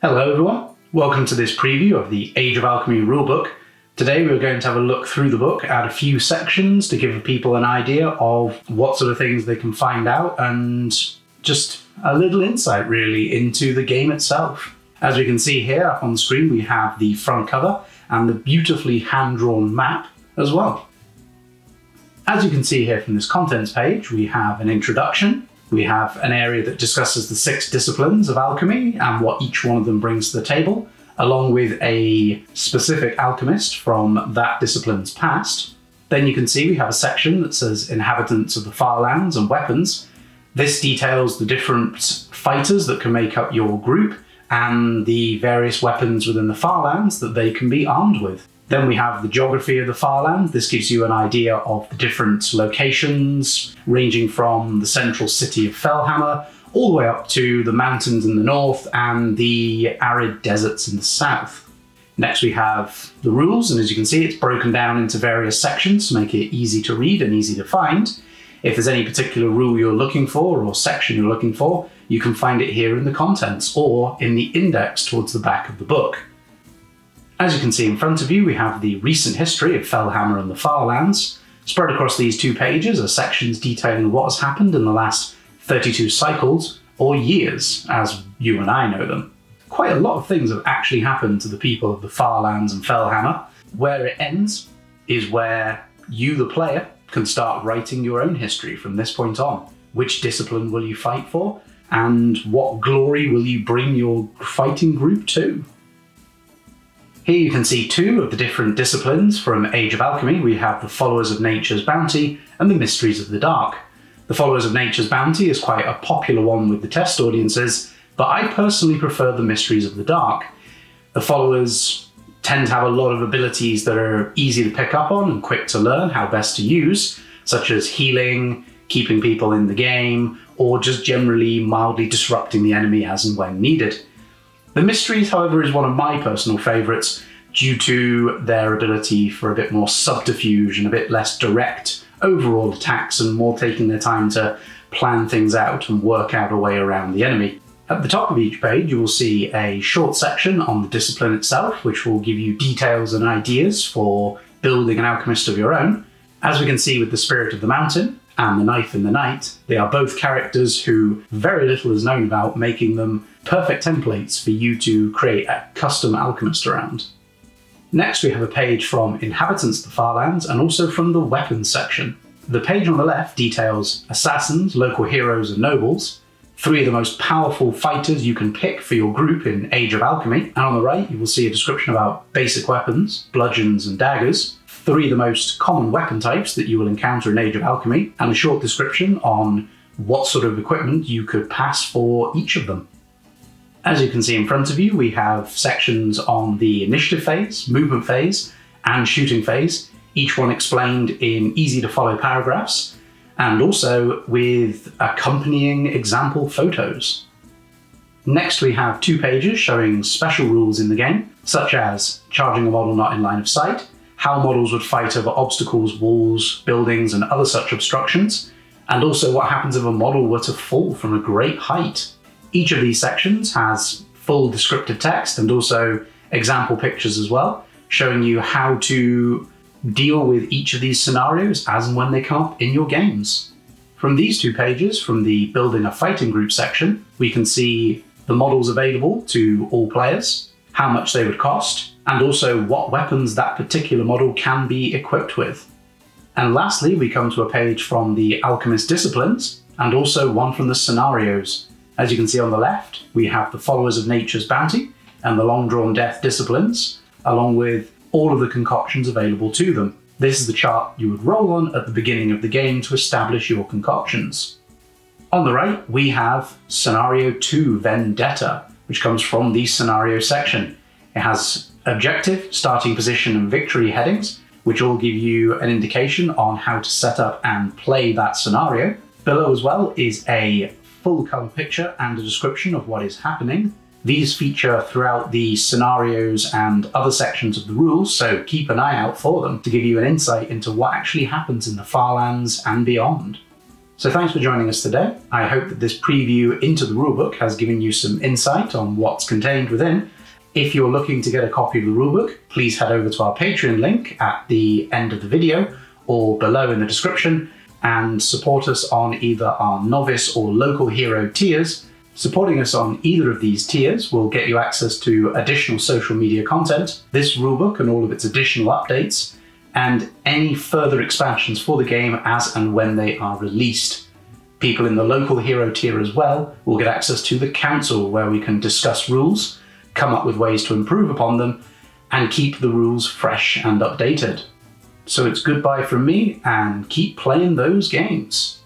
Hello everyone, welcome to this preview of the Age of Alchemy rulebook. Today we're going to have a look through the book at a few sections to give people an idea of what sort of things they can find out and just a little insight really into the game itself. As we can see here up on the screen, we have the front cover and the beautifully hand-drawn map as well. As you can see here from this contents page, we have an introduction. We have an area that discusses the 6 disciplines of alchemy and what each one of them brings to the table, along with a specific alchemist from that discipline's past. Then you can see we have a section that says inhabitants of the far lands and weapons. This details the different fighters that can make up your group and the various weapons within the far lands that they can be armed with. Then we have the geography of the far lands. This gives you an idea of the different locations, ranging from the central city of Fellhammer all the way up to the mountains in the north and the arid deserts in the south. Next we have the rules, and as you can see, it's broken down into various sections to make it easy to read and easy to find. If there's any particular rule you're looking for or section you're looking for, you can find it here in the contents or in the index towards the back of the book. As you can see in front of you, we have the recent history of Fellhammer and the Far Lands. Spread across these 2 pages are sections detailing what has happened in the last 32 cycles, or years, as you and I know them. Quite a lot of things have actually happened to the people of the Far Lands and Fellhammer. Where it ends is where you, the player, can start writing your own history from this point on. Which discipline will you fight for? And what glory will you bring your fighting group to? Here you can see 2 of the different disciplines from Age of Alchemy. We have the Followers of Nature's Bounty and the Mysteries of the Dark. The Followers of Nature's Bounty is quite a popular one with the test audiences, but I personally prefer the Mysteries of the Dark. The Followers tend to have a lot of abilities that are easy to pick up on and quick to learn how best to use, such as healing, keeping people in the game, or just generally mildly disrupting the enemy as and when needed. The Mysteries, however, is one of my personal favourites due to their ability for a bit more subterfuge and a bit less direct overall attacks and more taking their time to plan things out and work out a way around the enemy. At the top of each page you will see a short section on the discipline itself, which will give you details and ideas for building an alchemist of your own. As we can see with the Spirit of the Mountain and the Knife in the Night, they are both characters who very little is known about, making them perfect templates for you to create a custom alchemist around. Next we have a page from Inhabitants of the Far Lands and also from the Weapons section. The page on the left details assassins, local heroes and nobles, 3 of the most powerful fighters you can pick for your group in Age of Alchemy, and on the right you will see a description about basic weapons, bludgeons and daggers, 3 of the most common weapon types that you will encounter in Age of Alchemy, and a short description on what sort of equipment you could pass for each of them. As you can see in front of you, we have sections on the initiative phase, movement phase, and shooting phase, each one explained in easy to follow paragraphs, and also with accompanying example photos. Next we have 2 pages showing special rules in the game, such as charging a model not in line of sight, how models would fight over obstacles, walls, buildings, and other such obstructions, and also what happens if a model were to fall from a great height. Each of these sections has full descriptive text and also example pictures as well, showing you how to deal with each of these scenarios as and when they come up in your games. From these 2 pages, from the Building a Fighting Group section, we can see the models available to all players, how much they would cost, and also what weapons that particular model can be equipped with. And lastly, we come to a page from the Alchemist disciplines and also one from the scenarios. As you can see on the left, we have the Followers of Nature's Bounty and the Long Drawn Death disciplines, along with all of the concoctions available to them. This is the chart you would roll on at the beginning of the game to establish your concoctions. On the right, we have Scenario 2 Vendetta, which comes from the Scenario section. It has objective, starting position, and victory headings, which all give you an indication on how to set up and play that scenario. Below as well is a full color picture and a description of what is happening. These feature throughout the scenarios and other sections of the rules, so keep an eye out for them to give you an insight into what actually happens in the Far Lands and beyond. So thanks for joining us today. I hope that this preview into the rulebook has given you some insight on what's contained within. If you're looking to get a copy of the rulebook, please head over to our Patreon link at the end of the video or below in the description and support us on either our novice or local hero tiers. Supporting us on either of these tiers will get you access to additional social media content, this rulebook and all of its additional updates, and any further expansions for the game as and when they are released. People in the local hero tier as well will get access to the council, where we can discuss rules, come up with ways to improve upon them, and keep the rules fresh and updated. So it's goodbye from me, and keep playing those games.